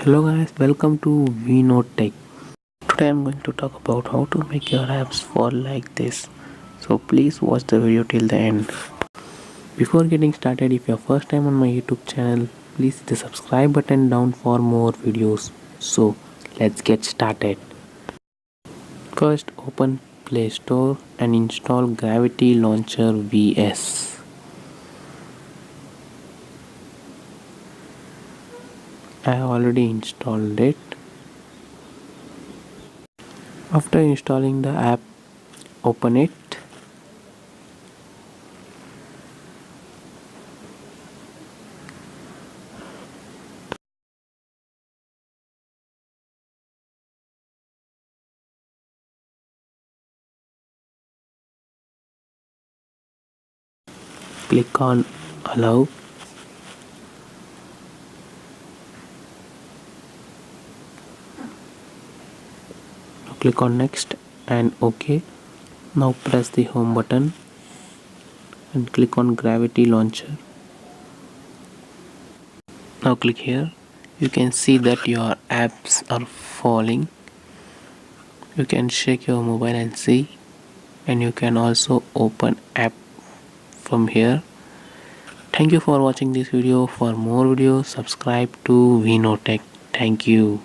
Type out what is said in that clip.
Hello guys, welcome to V Knowtech. Today I'm going to talk about how to make your apps fall like this. So please watch the video till the end. Before getting started, if you're first time on my YouTube channel, please hit the subscribe button down for more videos. So let's get started. First open Play Store and install Gravity Launcher VS. I have already installed it. After installing the app, open it. Click on Allow. Now click on Next and OK. Now press the Home button and click on Gravity Launcher. Now click here. You can see that your apps are falling. You can shake your mobile and see, and you can also open app from here. Thank you for watching this video. For more videos, subscribe to V Knowtech. Thank you.